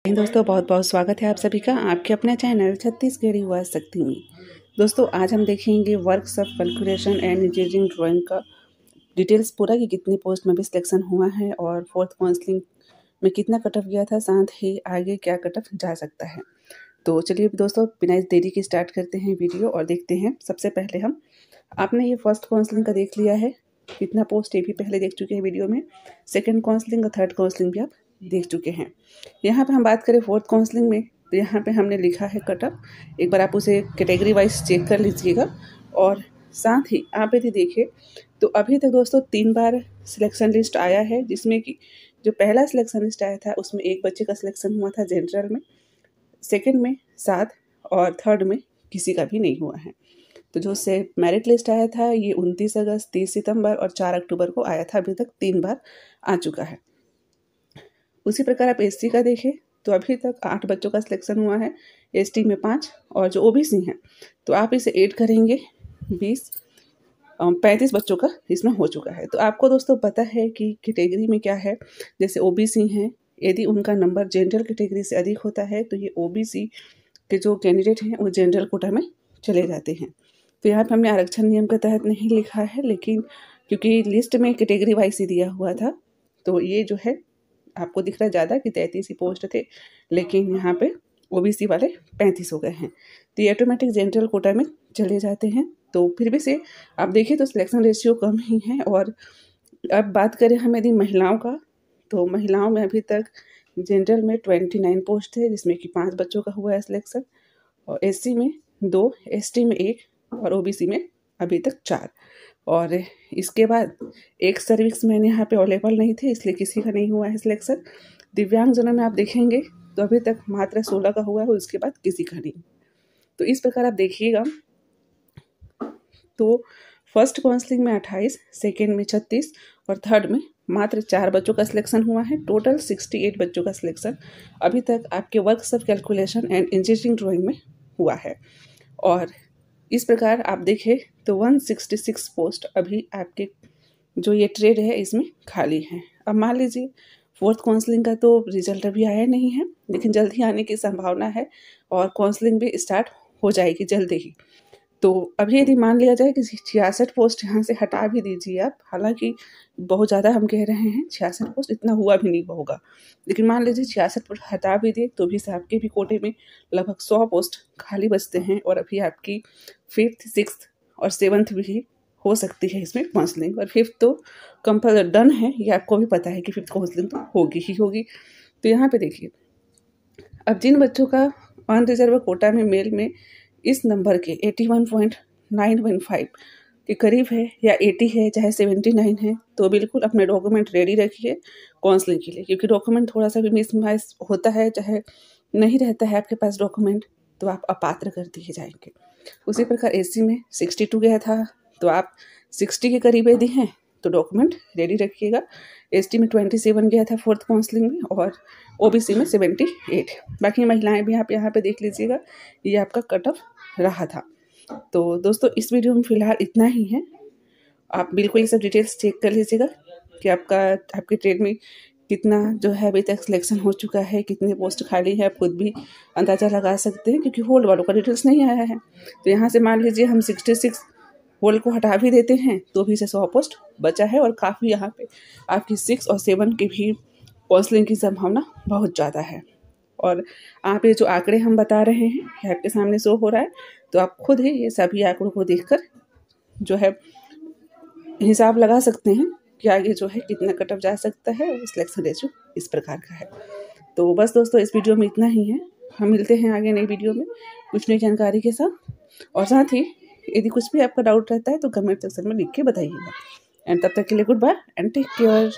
दोस्तों बहुत बहुत स्वागत है आप सभी का आपके अपने चैनल छत्तीसगढ़ी युवा शक्ति में। दोस्तों आज हम देखेंगे works of calculation and engineering drawing का डिटेल्स पूरा कि कितने पोस्ट में भी सिलेक्शन हुआ है और फोर्थ काउंसलिंग में कितना कट ऑफ गया था, साथ ही आगे क्या कट ऑफ जा सकता है। तो चलिए दोस्तों बिना देरी की स्टार्ट करते हैं वीडियो और देखते हैं। सबसे पहले आपने ये फर्स्ट काउंसलिंग का देख लिया है, कितना पोस्ट ये भी पहले देख चुके हैं वीडियो में। सेकेंड काउंसलिंग और थर्ड काउंसलिंग भी आप देख चुके हैं। यहाँ पे हम बात करें फोर्थ काउंसलिंग में, तो यहाँ पे हमने लिखा है कट ऑफ। एक बार आप उसे कैटेगरी वाइज चेक कर लीजिएगा और साथ ही आप यदि देखिए तो अभी तक दोस्तों 3 बार सिलेक्शन लिस्ट आया है, जिसमें कि जो पहला सिलेक्शन लिस्ट आया था उसमें एक बच्चे का सिलेक्शन हुआ था जनरल में, सेकेंड में 7 और थर्ड में किसी का भी नहीं हुआ है। तो जो से मेरिट लिस्ट आया था ये 29 अगस्त, 30 सितंबर और 4 अक्टूबर को आया था। अभी तक 3 बार आ चुका है। उसी प्रकार आप एससी का देखें तो अभी तक 8 बच्चों का सिलेक्शन हुआ है, एसटी में 5 और जो ओबीसी हैं तो आप इसे ऐड करेंगे 35 बच्चों का इसमें हो चुका है। तो आपको दोस्तों पता है कि कैटेगरी में क्या है, जैसे ओबीसी हैं यदि उनका नंबर जनरल कैटेगरी से अधिक होता है तो ये ओबीसी के जो कैंडिडेट हैं वो जनरल कोटा में चले जाते हैं। तो यहाँ पे हमने आरक्षण नियम के तहत नहीं लिखा है, लेकिन क्योंकि लिस्ट में कैटेगरी वाइज ही दिया हुआ था तो ये जो है आपको दिख रहा है ज़्यादा कि 33 ही पोस्ट थे, लेकिन यहाँ पे ओबीसी वाले 35 हो गए हैं। तो ये ऑटोमेटिक जनरल कोटा में चले जाते हैं। तो फिर भी से आप देखिए तो सिलेक्शन रेशियो कम ही है। और अब बात करें हम यदि महिलाओं का, तो महिलाओं में अभी तक जनरल में 29 पोस्ट है, जिसमें कि 5 बच्चों का हुआ है सिलेक्शन, और एससी में 2, एसटी में 1 और ओबीसी में अभी तक 4। और इसके बाद एक सर्विसमैन यहाँ पे अवेलेबल नहीं थे, इसलिए किसी का नहीं हुआ है सिलेक्शन। दिव्यांगजनों में आप देखेंगे तो अभी तक मात्र 16 का हुआ है, उसके बाद किसी का नहीं। तो इस प्रकार आप देखिएगा तो फर्स्ट काउंसलिंग में 28, सेकेंड में 36 और थर्ड में मात्र 4 बच्चों का सिलेक्शन हुआ है। टोटल 68 बच्चों का सिलेक्शन अभी तक आपके works of calculation and engineering drawing में हुआ है। और इस प्रकार आप देखें तो 166 पोस्ट अभी आपके जो ये ट्रेड है इसमें खाली है। अब मान लीजिए फोर्थ काउंसलिंग का तो रिजल्ट अभी आया नहीं है, लेकिन जल्द ही आने की संभावना है और काउंसलिंग भी स्टार्ट हो जाएगी जल्द ही। तो अभी यदि मान लिया जाए कि 66 पोस्ट यहाँ से हटा भी दीजिए आप, हालांकि बहुत ज़्यादा हम कह रहे हैं 66 पोस्ट इतना हुआ भी नहीं होगा, लेकिन मान लीजिए 66 पोस्ट हटा भी दे तो भी आपके भी कोटे में लगभग 100 पोस्ट खाली बचते हैं। और अभी आपकी 5th, 6th और 7th भी हो सकती है इसमें काउंसलिंग, और 5th तो कंपल्सरी डन है, ये आपको भी पता है कि 5th काउंसलिंग तो होगी ही होगी। तो यहाँ पे देखिए अब जिन बच्चों का अनरिजर्व कोटा में मेल में इस नंबर के 81.915 के करीब है या 80 है चाहे 79 है, तो बिल्कुल अपने डॉक्यूमेंट रेडी रखिए काउंसलिंग के लिए, क्योंकि डॉक्यूमेंट थोड़ा सा भी मिसमैच होता है चाहे नहीं रहता है आपके पास डॉक्यूमेंट तो आप अपात्र कर दिए जाएंगे। उसी प्रकार एससी में 62 गया था तो आप 60 के करीब यदि हैं तो डॉक्यूमेंट रेडी रखिएगा। एसटी में 27 गया था फोर्थ काउंसलिंग में और ओबीसी में 78। बाकी महिलाएं भी आप यहाँ पे देख लीजिएगा, ये आपका कट ऑफ रहा था। तो दोस्तों इस वीडियो में फ़िलहाल इतना ही है। आप बिल्कुल ये सब डिटेल्स चेक कर लीजिएगा कि आपके ट्रेड में कितना जो है अभी तक सिलेक्शन हो चुका है, कितने पोस्ट खाली है, आप खुद भी अंदाज़ा लगा सकते हैं, क्योंकि होल्ड वालों का डिटेल्स नहीं आया है। तो यहाँ से मान लीजिए हम 66 होल्ड को हटा भी देते हैं तो भी से 100 पोस्ट बचा है, और काफ़ी यहाँ पे आपकी 6 और 7 की भी काउंसलिंग की संभावना बहुत ज़्यादा है। और आप ये जो आंकड़े हम बता रहे हैं ये आपके सामने शो हो रहा है, तो आप खुद ही ये सभी आंकड़ों को देखकर जो है हिसाब लगा सकते हैं कि आगे जो है कितना कट ऑफ जा सकता है। और सिलेक्शन रेशियो इस प्रकार का है। तो बस दोस्तों इस वीडियो में इतना ही है। हम मिलते हैं आगे नई वीडियो में कुछ नई जानकारी के साथ, और साथ ही यदि कुछ भी आपका डाउट रहता है तो कमेंट सेक्शन में लिख के बताइएगा। एंड तब तक के लिए goodbye and take care.